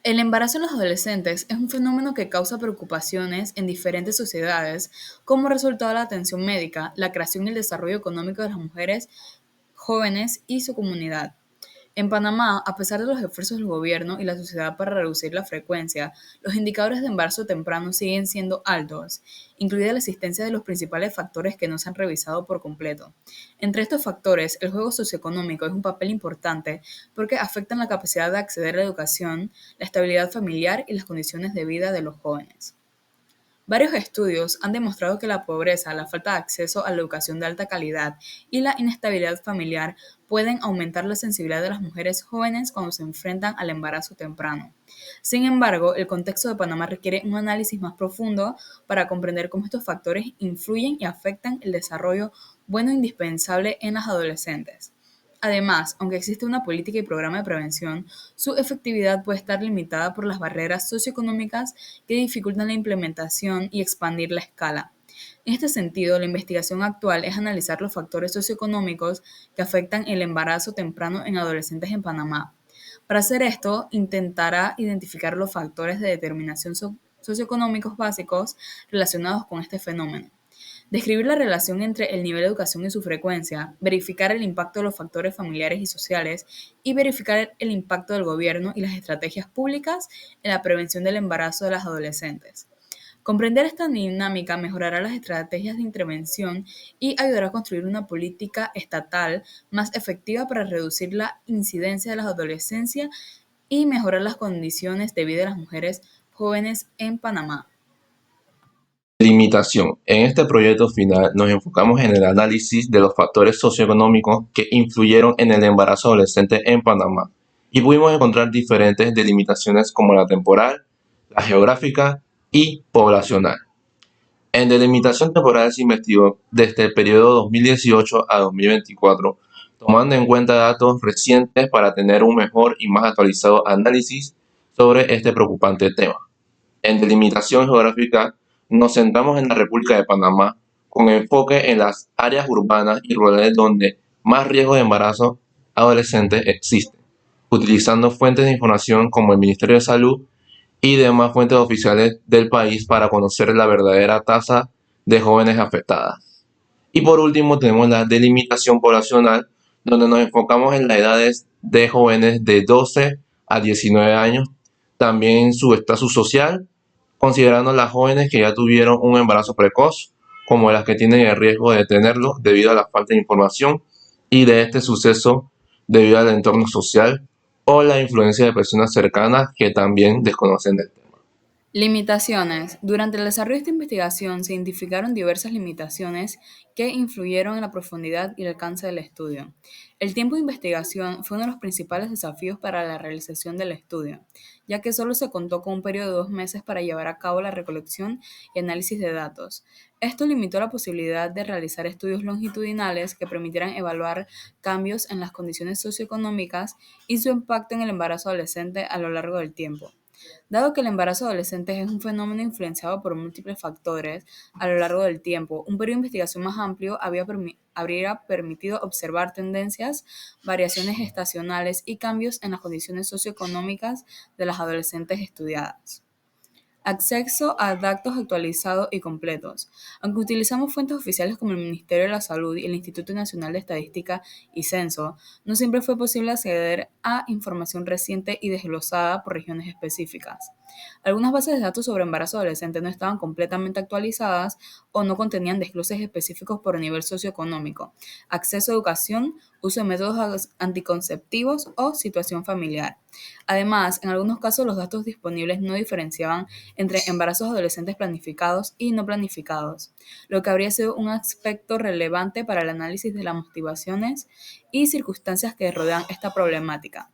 El embarazo en los adolescentes es un fenómeno que causa preocupaciones en diferentes sociedades como resultado de la atención médica, la creación y el desarrollo económico de las mujeres jóvenes y su comunidad. En Panamá, a pesar de los esfuerzos del gobierno y la sociedad para reducir la frecuencia, los indicadores de embarazo temprano siguen siendo altos, incluida la existencia de los principales factores que no se han revisado por completo. Entre estos factores, el juego socioeconómico es un papel importante porque afectan la capacidad de acceder a la educación, la estabilidad familiar y las condiciones de vida de los jóvenes. Varios estudios han demostrado que la pobreza, la falta de acceso a la educación de alta calidad y la inestabilidad familiar pueden aumentar la sensibilidad de las mujeres jóvenes cuando se enfrentan al embarazo temprano. Sin embargo, el contexto de Panamá requiere un análisis más profundo para comprender cómo estos factores influyen y afectan el desarrollo bueno e indispensable en las adolescentes. Además, aunque existe una política y programa de prevención, su efectividad puede estar limitada por las barreras socioeconómicas que dificultan la implementación y expandir la escala. En este sentido, la investigación actual es analizar los factores socioeconómicos que afectan el embarazo temprano en adolescentes en Panamá. Para hacer esto, intentará identificar los factores de determinación socioeconómicos básicos relacionados con este fenómeno. Describir la relación entre el nivel de educación y su frecuencia, verificar el impacto de los factores familiares y sociales y verificar el impacto del gobierno y las estrategias públicas en la prevención del embarazo de las adolescentes. Comprender esta dinámica mejorará las estrategias de intervención y ayudará a construir una política estatal más efectiva para reducir la incidencia de la adolescencia y mejorar las condiciones de vida de las mujeres jóvenes en Panamá. Limitación. En este proyecto final nos enfocamos en el análisis de los factores socioeconómicos que influyeron en el embarazo adolescente en Panamá y pudimos encontrar diferentes delimitaciones como la temporal, la geográfica y poblacional. En delimitación temporal se investigó desde el periodo 2018 a 2024, tomando en cuenta datos recientes para tener un mejor y más actualizado análisis sobre este preocupante tema. En delimitación geográfica nos centramos en la República de Panamá, con enfoque en las áreas urbanas y rurales donde más riesgo de embarazo adolescente existe, utilizando fuentes de información como el Ministerio de Salud y demás fuentes oficiales del país para conocer la verdadera tasa de jóvenes afectadas. Y por último tenemos la delimitación poblacional, donde nos enfocamos en las edades de jóvenes de 12 a 19 años, también su estatus social, considerando las jóvenes que ya tuvieron un embarazo precoz, como las que tienen el riesgo de tenerlo debido a la falta de información y de este suceso debido al entorno social o la influencia de personas cercanas que también desconocen del tema. Limitaciones. Durante el desarrollo de esta investigación se identificaron diversas limitaciones que influyeron en la profundidad y el alcance del estudio. El tiempo de investigación fue uno de los principales desafíos para la realización del estudio, ya que solo se contó con un periodo de 2 meses para llevar a cabo la recolección y análisis de datos. Esto limitó la posibilidad de realizar estudios longitudinales que permitieran evaluar cambios en las condiciones socioeconómicas y su impacto en el embarazo adolescente a lo largo del tiempo. Dado que el embarazo adolescente es un fenómeno influenciado por múltiples factores a lo largo del tiempo, un periodo de investigación más amplio habría permitido observar tendencias, variaciones estacionales y cambios en las condiciones socioeconómicas de las adolescentes estudiadas. Acceso a datos actualizados y completos. Aunque utilizamos fuentes oficiales como el Ministerio de la Salud y el Instituto Nacional de Estadística y Censo, no siempre fue posible acceder a información reciente y desglosada por regiones específicas. Algunas bases de datos sobre embarazo adolescente no estaban completamente actualizadas o no contenían desgloses específicos por nivel socioeconómico, acceso a educación, uso de métodos anticonceptivos o situación familiar. Además, en algunos casos los datos disponibles no diferenciaban entre embarazos adolescentes planificados y no planificados, lo que habría sido un aspecto relevante para el análisis de las motivaciones y circunstancias que rodean esta problemática.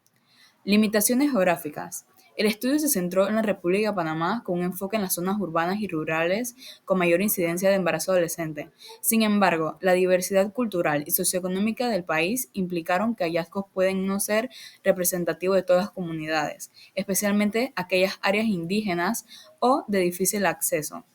Limitaciones geográficas. El estudio se centró en la República de Panamá con un enfoque en las zonas urbanas y rurales con mayor incidencia de embarazo adolescente. Sin embargo, la diversidad cultural y socioeconómica del país implicaron que hallazgos pueden no ser representativos de todas las comunidades, especialmente aquellas áreas indígenas o de difícil acceso.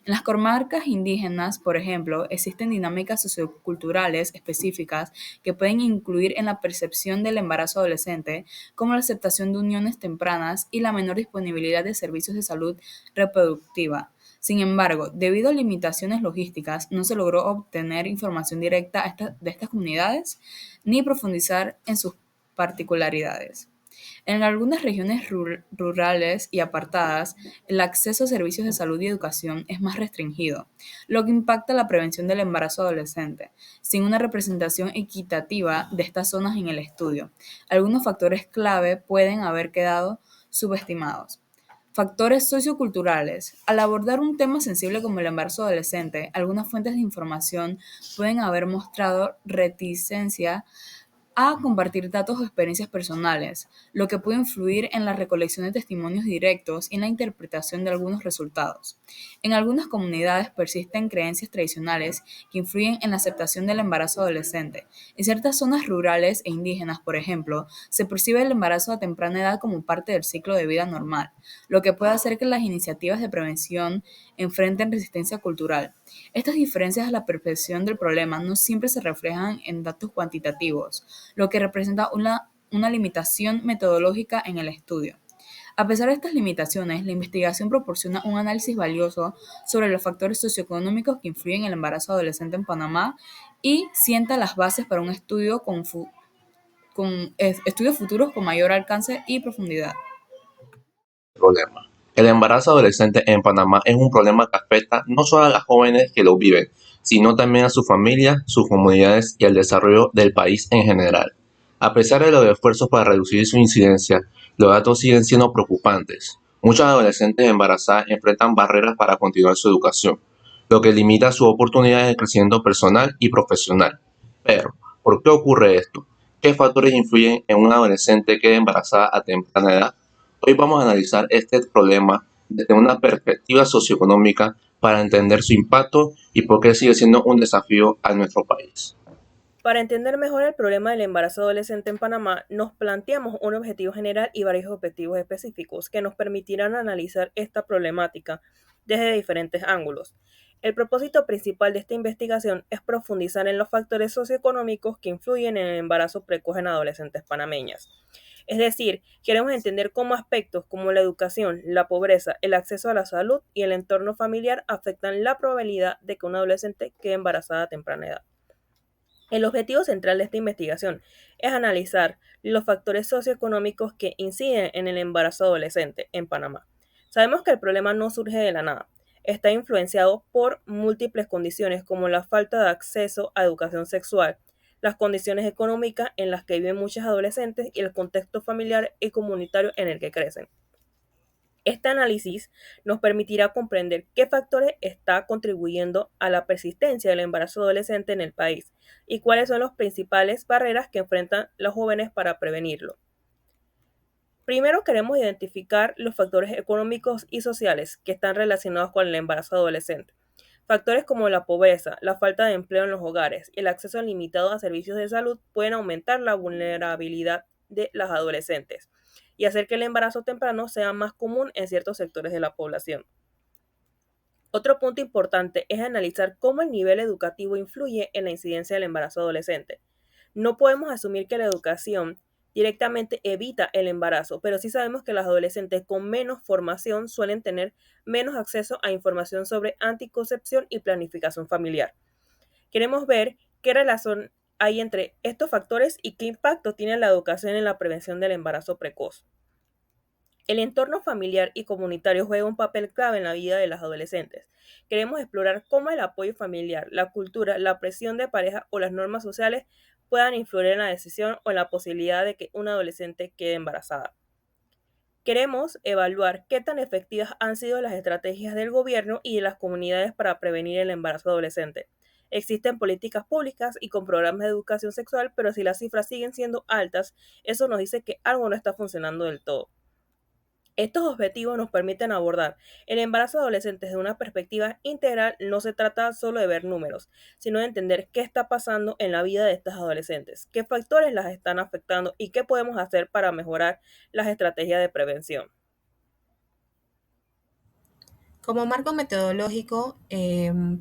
En las comarcas indígenas, por ejemplo, existen dinámicas socioculturales específicas que pueden incluir en la percepción del embarazo adolescente, como la aceptación de uniones tempranas y la menor disponibilidad de servicios de salud reproductiva. Sin embargo, debido a limitaciones logísticas, no se logró obtener información directa de estas comunidades ni profundizar en sus particularidades. En algunas regiones rurales y apartadas, el acceso a servicios de salud y educación es más restringido, lo que impacta la prevención del embarazo adolescente, sin una representación equitativa de estas zonas en el estudio. Algunos factores clave pueden haber quedado subestimados. Factores socioculturales. Al abordar un tema sensible como el embarazo adolescente, algunas fuentes de información pueden haber mostrado reticencia a compartir datos o experiencias personales, lo que puede influir en la recolección de testimonios directos y en la interpretación de algunos resultados. En algunas comunidades persisten creencias tradicionales que influyen en la aceptación del embarazo adolescente. En ciertas zonas rurales e indígenas, por ejemplo, se percibe el embarazo a temprana edad como parte del ciclo de vida normal, lo que puede hacer que las iniciativas de prevención enfrenten resistencia cultural. Estas diferencias a la percepción del problema no siempre se reflejan en datos cuantitativos, lo que representa una limitación metodológica en el estudio. A pesar de estas limitaciones, la investigación proporciona un análisis valioso sobre los factores socioeconómicos que influyen en el embarazo adolescente en Panamá y sienta las bases para un estudio con estudios futuros con mayor alcance y profundidad. Problema. El embarazo adolescente en Panamá es un problema que afecta no solo a las jóvenes que lo viven, sino también a su familia, sus comunidades y al desarrollo del país en general. A pesar de los esfuerzos para reducir su incidencia, los datos siguen siendo preocupantes. Muchas adolescentes embarazadas enfrentan barreras para continuar su educación, lo que limita sus oportunidades de crecimiento personal y profesional. Pero, ¿por qué ocurre esto? ¿Qué factores influyen en una adolescente que quede embarazada a temprana edad? Hoy vamos a analizar este problema desde una perspectiva socioeconómica para entender su impacto y por qué sigue siendo un desafío a nuestro país. Para entender mejor el problema del embarazo adolescente en Panamá, nos planteamos un objetivo general y varios objetivos específicos que nos permitirán analizar esta problemática desde diferentes ángulos. El propósito principal de esta investigación es profundizar en los factores socioeconómicos que influyen en el embarazo precoz en adolescentes panameñas. Es decir, queremos entender cómo aspectos como la educación, la pobreza, el acceso a la salud y el entorno familiar afectan la probabilidad de que una adolescente quede embarazada a temprana edad. El objetivo central de esta investigación es analizar los factores socioeconómicos que inciden en el embarazo adolescente en Panamá. Sabemos que el problema no surge de la nada. Está influenciado por múltiples condiciones como la falta de acceso a educación sexual, las condiciones económicas en las que viven muchos adolescentes y el contexto familiar y comunitario en el que crecen. Este análisis nos permitirá comprender qué factores está contribuyendo a la persistencia del embarazo adolescente en el país y cuáles son las principales barreras que enfrentan los jóvenes para prevenirlo. Primero queremos identificar los factores económicos y sociales que están relacionados con el embarazo adolescente. Factores como la pobreza, la falta de empleo en los hogares y el acceso limitado a servicios de salud pueden aumentar la vulnerabilidad de las adolescentes y hacer que el embarazo temprano sea más común en ciertos sectores de la población. Otro punto importante es analizar cómo el nivel educativo influye en la incidencia del embarazo adolescente. No podemos asumir que la educación directamente evita el embarazo, pero sí sabemos que las adolescentes con menos formación suelen tener menos acceso a información sobre anticoncepción y planificación familiar. Queremos ver qué relación hay entre estos factores y qué impacto tiene la educación en la prevención del embarazo precoz. El entorno familiar y comunitario juega un papel clave en la vida de las adolescentes. Queremos explorar cómo el apoyo familiar, la cultura, la presión de pareja o las normas sociales puedan influir en la decisión o en la posibilidad de que una adolescente quede embarazada. Queremos evaluar qué tan efectivas han sido las estrategias del gobierno y de las comunidades para prevenir el embarazo adolescente. Existen políticas públicas y con programas de educación sexual, pero si las cifras siguen siendo altas, eso nos dice que algo no está funcionando del todo. Estos objetivos nos permiten abordar el embarazo adolescente desde una perspectiva integral. No se trata solo de ver números, sino de entender qué está pasando en la vida de estas adolescentes, qué factores las están afectando y qué podemos hacer para mejorar las estrategias de prevención. Como marco metodológico,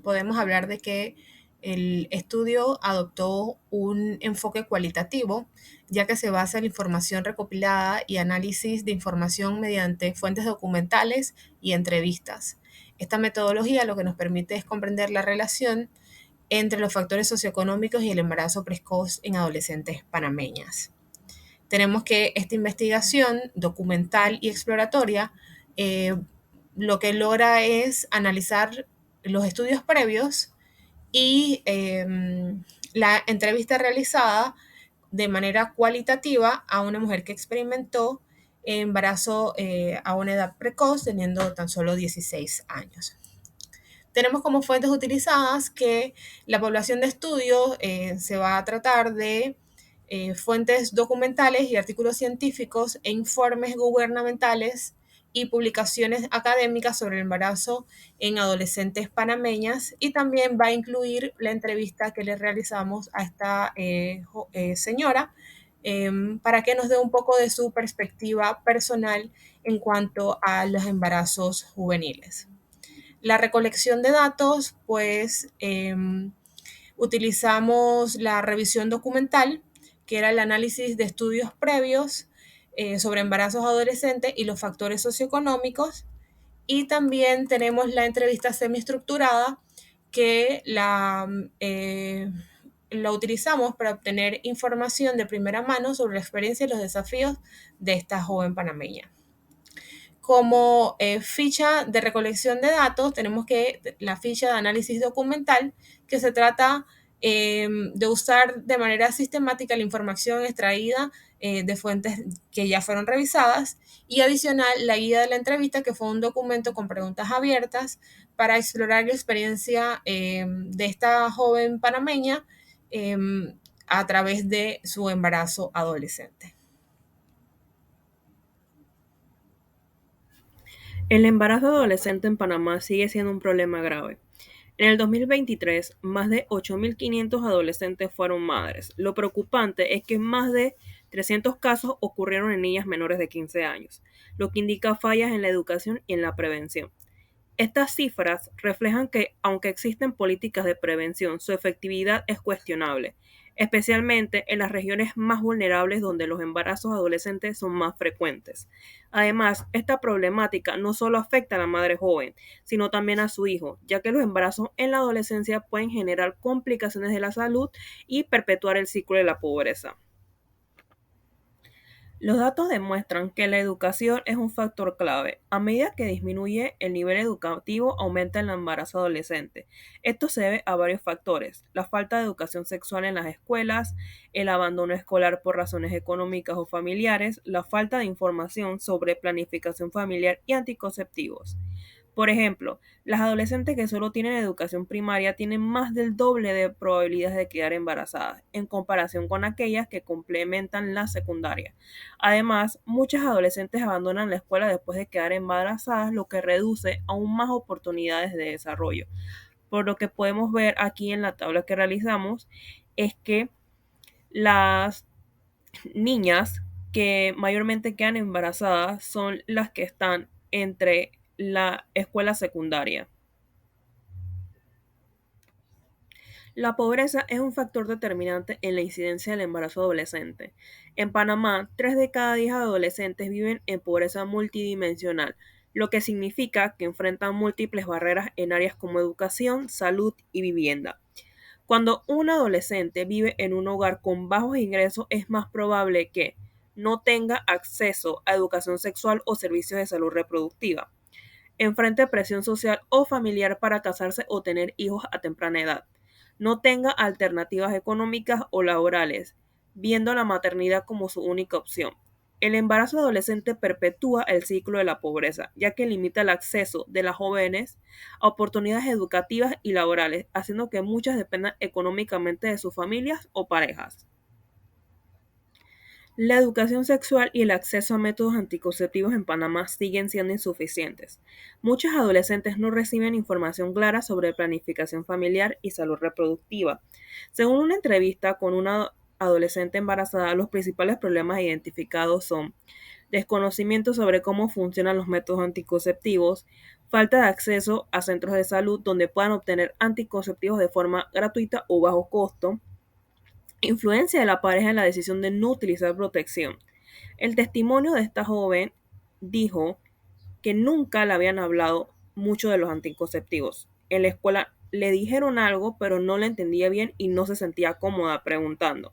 podemos hablar de que el estudio adoptó un enfoque cualitativo, ya que se basa en la información recopilada y análisis de información mediante fuentes documentales y entrevistas. Esta metodología lo que nos permite es comprender la relación entre los factores socioeconómicos y el embarazo precoz en adolescentes panameñas. Tenemos que esta investigación documental y exploratoria eh, lo que logra es analizar los estudios previos y la entrevista realizada de manera cualitativa a una mujer que experimentó embarazo a una edad precoz, teniendo tan solo 16 años. Tenemos como fuentes utilizadas que la población de estudio se va a tratar de fuentes documentales y artículos científicos e informes gubernamentales y publicaciones académicas sobre el embarazo en adolescentes panameñas, y también va a incluir la entrevista que le realizamos a esta señora para que nos dé un poco de su perspectiva personal en cuanto a los embarazos juveniles. La recolección de datos, pues utilizamos la revisión documental, que era el análisis de estudios previos sobre embarazos adolescentes y los factores socioeconómicos. Y también tenemos la entrevista semiestructurada, que la utilizamos para obtener información de primera mano sobre la experiencia y los desafíos de esta joven panameña. Como ficha de recolección de datos, tenemos que la ficha de análisis documental, que se trata de usar de manera sistemática la información extraída de fuentes que ya fueron revisadas, y adicional la guía de la entrevista, que fue un documento con preguntas abiertas para explorar la experiencia de esta joven panameña a través de su embarazo adolescente. El embarazo adolescente en Panamá sigue siendo un problema grave. En el 2023, más de 8.500 adolescentes fueron madres. Lo preocupante es que más de 300 casos ocurrieron en niñas menores de 15 años, lo que indica fallas en la educación y en la prevención. Estas cifras reflejan que, aunque existen políticas de prevención, su efectividad es cuestionable, especialmente en las regiones más vulnerables donde los embarazos adolescentes son más frecuentes. Además, esta problemática no solo afecta a la madre joven, sino también a su hijo, ya que los embarazos en la adolescencia pueden generar complicaciones de la salud y perpetuar el ciclo de la pobreza. Los datos demuestran que la educación es un factor clave. A medida que disminuye el nivel educativo, aumenta el embarazo adolescente. Esto se debe a varios factores: la falta de educación sexual en las escuelas, el abandono escolar por razones económicas o familiares, la falta de información sobre planificación familiar y anticonceptivos. Por ejemplo, las adolescentes que solo tienen educación primaria tienen más del doble de probabilidades de quedar embarazadas en comparación con aquellas que complementan la secundaria. Además, muchas adolescentes abandonan la escuela después de quedar embarazadas, lo que reduce aún más oportunidades de desarrollo. Por lo que podemos ver aquí en la tabla que realizamos es que las niñas que mayormente quedan embarazadas son las que están entre la escuela secundaria. La pobreza es un factor determinante en la incidencia del embarazo adolescente. En Panamá, 3 de cada 10 adolescentes viven en pobreza multidimensional, lo que significa que enfrentan múltiples barreras en áreas como educación, salud y vivienda. Cuando un adolescente vive en un hogar con bajos ingresos, es más probable que no tenga acceso a educación sexual o servicios de salud reproductiva, enfrente presión social o familiar para casarse o tener hijos a temprana edad, no tenga alternativas económicas o laborales, viendo la maternidad como su única opción. El embarazo adolescente perpetúa el ciclo de la pobreza, ya que limita el acceso de las jóvenes a oportunidades educativas y laborales, haciendo que muchas dependan económicamente de sus familias o parejas. La educación sexual y el acceso a métodos anticonceptivos en Panamá siguen siendo insuficientes. Muchos adolescentes no reciben información clara sobre planificación familiar y salud reproductiva. Según una entrevista con una adolescente embarazada, los principales problemas identificados son desconocimiento sobre cómo funcionan los métodos anticonceptivos, falta de acceso a centros de salud donde puedan obtener anticonceptivos de forma gratuita o bajo costo, influencia de la pareja en la decisión de no utilizar protección. El testimonio de esta joven dijo que nunca le habían hablado mucho de los anticonceptivos. En la escuela le dijeron algo, pero no le entendía bien y no se sentía cómoda preguntando.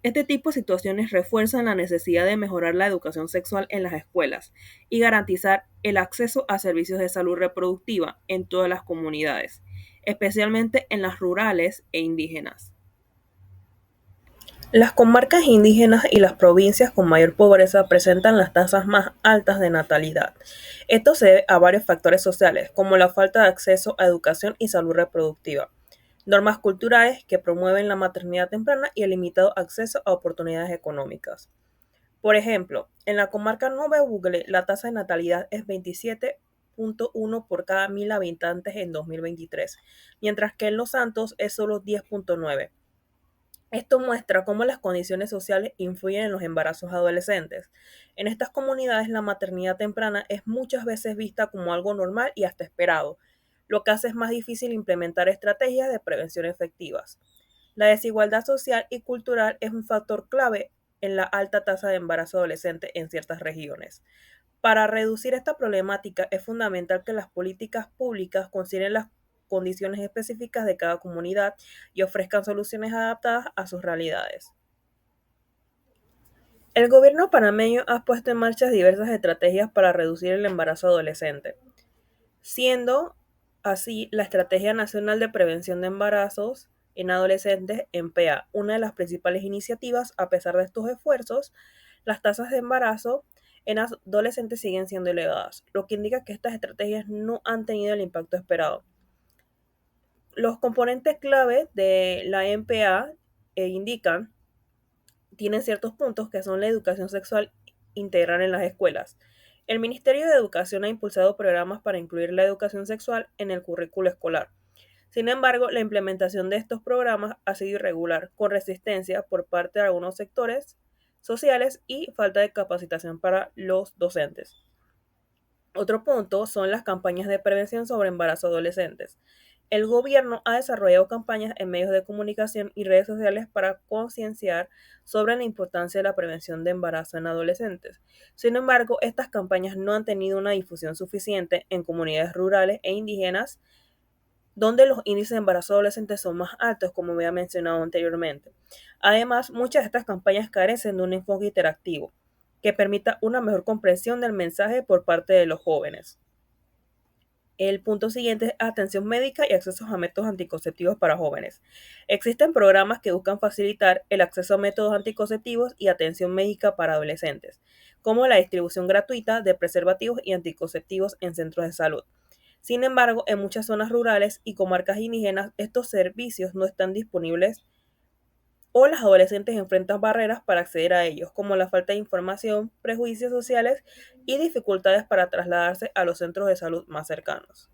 Este tipo de situaciones refuerzan la necesidad de mejorar la educación sexual en las escuelas y garantizar el acceso a servicios de salud reproductiva en todas las comunidades, especialmente en las rurales e indígenas. Las comarcas indígenas y las provincias con mayor pobreza presentan las tasas más altas de natalidad. Esto se debe a varios factores sociales, como la falta de acceso a educación y salud reproductiva, normas culturales que promueven la maternidad temprana y el limitado acceso a oportunidades económicas. Por ejemplo, en la comarca Nueva Bugle, la tasa de natalidad es 27,1 por cada 1.000 habitantes en 2023, mientras que en Los Santos es solo 10,9. Esto muestra cómo las condiciones sociales influyen en los embarazos adolescentes. En estas comunidades la maternidad temprana es muchas veces vista como algo normal y hasta esperado, lo que hace es más difícil implementar estrategias de prevención efectivas. La desigualdad social y cultural es un factor clave en la alta tasa de embarazo adolescente en ciertas regiones. Para reducir esta problemática es fundamental que las políticas públicas consideren las condiciones específicas de cada comunidad y ofrezcan soluciones adaptadas a sus realidades. El gobierno panameño ha puesto en marcha diversas estrategias para reducir el embarazo adolescente, siendo así la Estrategia Nacional de Prevención de Embarazos en Adolescentes, EMPEA, una de las principales iniciativas. A pesar de estos esfuerzos, las tasas de embarazo en adolescentes siguen siendo elevadas, lo que indica que estas estrategias no han tenido el impacto esperado. Los componentes clave de la EMPA tienen ciertos puntos que son la educación sexual integral en las escuelas. El Ministerio de Educación ha impulsado programas para incluir la educación sexual en el currículo escolar. Sin embargo, la implementación de estos programas ha sido irregular, con resistencia por parte de algunos sectores sociales y falta de capacitación para los docentes. Otro punto son las campañas de prevención sobre embarazo adolescentes. El gobierno ha desarrollado campañas en medios de comunicación y redes sociales para concienciar sobre la importancia de la prevención de embarazo en adolescentes. Sin embargo, estas campañas no han tenido una difusión suficiente en comunidades rurales e indígenas, donde los índices de embarazo adolescente son más altos, como había mencionado anteriormente. Además, muchas de estas campañas carecen de un enfoque interactivo que permita una mejor comprensión del mensaje por parte de los jóvenes. El punto siguiente es atención médica y acceso a métodos anticonceptivos para jóvenes. Existen programas que buscan facilitar el acceso a métodos anticonceptivos y atención médica para adolescentes, como la distribución gratuita de preservativos y anticonceptivos en centros de salud. Sin embargo, en muchas zonas rurales y comarcas indígenas, estos servicios no están disponibles o las adolescentes enfrentan barreras para acceder a ellos, como la falta de información, prejuicios sociales y dificultades para trasladarse a los centros de salud más cercanos.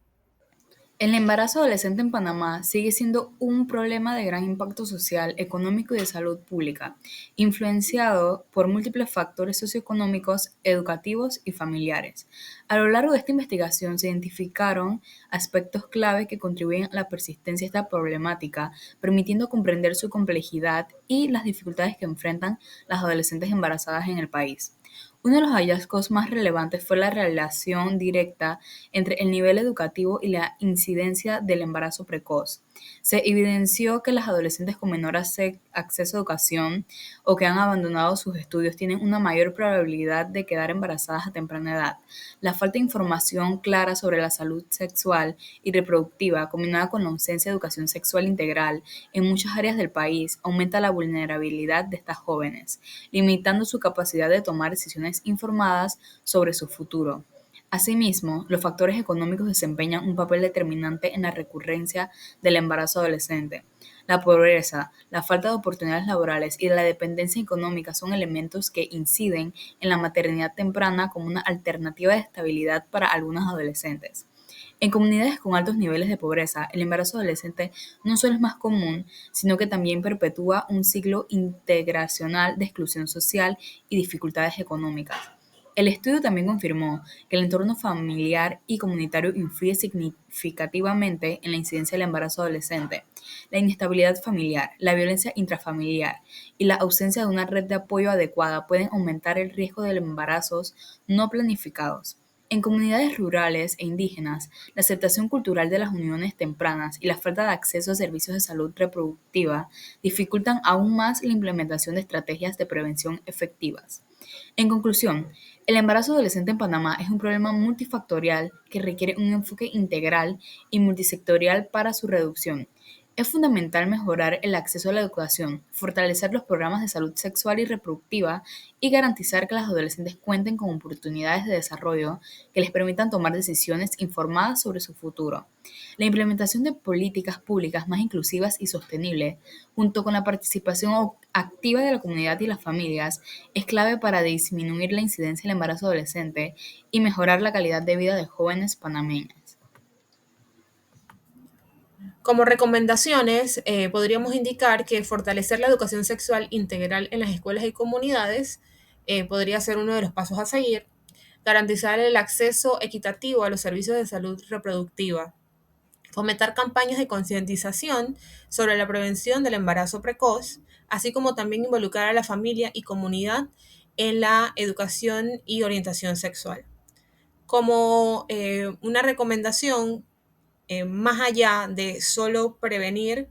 El embarazo adolescente en Panamá sigue siendo un problema de gran impacto social, económico y de salud pública, influenciado por múltiples factores socioeconómicos, educativos y familiares. A lo largo de esta investigación se identificaron aspectos clave que contribuyen a la persistencia de esta problemática, permitiendo comprender su complejidad y las dificultades que enfrentan las adolescentes embarazadas en el país. Uno de los hallazgos más relevantes fue la relación directa entre el nivel educativo y la incidencia del embarazo precoz. Se evidenció que las adolescentes con menor acceso a educación o que han abandonado sus estudios tienen una mayor probabilidad de quedar embarazadas a temprana edad. La falta de información clara sobre la salud sexual y reproductiva, combinada con la ausencia de educación sexual integral en muchas áreas del país, aumenta la vulnerabilidad de estas jóvenes, limitando su capacidad de tomar decisiones informadas sobre su futuro. Asimismo, los factores económicos desempeñan un papel determinante en la recurrencia del embarazo adolescente. La pobreza, la falta de oportunidades laborales y la dependencia económica son elementos que inciden en la maternidad temprana como una alternativa de estabilidad para algunos adolescentes. En comunidades con altos niveles de pobreza, el embarazo adolescente no solo es más común, sino que también perpetúa un ciclo integracional de exclusión social y dificultades económicas. El estudio también confirmó que el entorno familiar y comunitario influye significativamente en la incidencia del embarazo adolescente. La inestabilidad familiar, la violencia intrafamiliar y la ausencia de una red de apoyo adecuada pueden aumentar el riesgo de embarazos no planificados. En comunidades rurales e indígenas, la aceptación cultural de las uniones tempranas y la falta de acceso a servicios de salud reproductiva dificultan aún más la implementación de estrategias de prevención efectivas. En conclusión, el embarazo adolescente en Panamá es un problema multifactorial que requiere un enfoque integral y multisectorial para su reducción. Es fundamental mejorar el acceso a la educación, fortalecer los programas de salud sexual y reproductiva y garantizar que las adolescentes cuenten con oportunidades de desarrollo que les permitan tomar decisiones informadas sobre su futuro. La implementación de políticas públicas más inclusivas y sostenibles, junto con la participación activa de la comunidad y las familias, es clave para disminuir la incidencia del embarazo adolescente y mejorar la calidad de vida de jóvenes panameñas. Como recomendaciones, podríamos indicar que fortalecer la educación sexual integral en las escuelas y comunidades podría ser uno de los pasos a seguir. Garantizar el acceso equitativo a los servicios de salud reproductiva. Fomentar campañas de concientización sobre la prevención del embarazo precoz, así como también involucrar a la familia y comunidad en la educación y orientación sexual. Como una recomendación, más allá de solo prevenir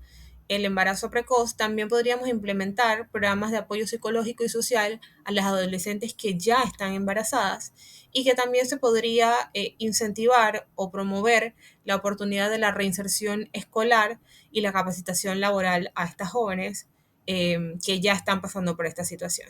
el embarazo precoz, también podríamos implementar programas de apoyo psicológico y social a las adolescentes que ya están embarazadas y que también se podría incentivar o promover la oportunidad de la reinserción escolar y la capacitación laboral a estas jóvenes que ya están pasando por esta situación.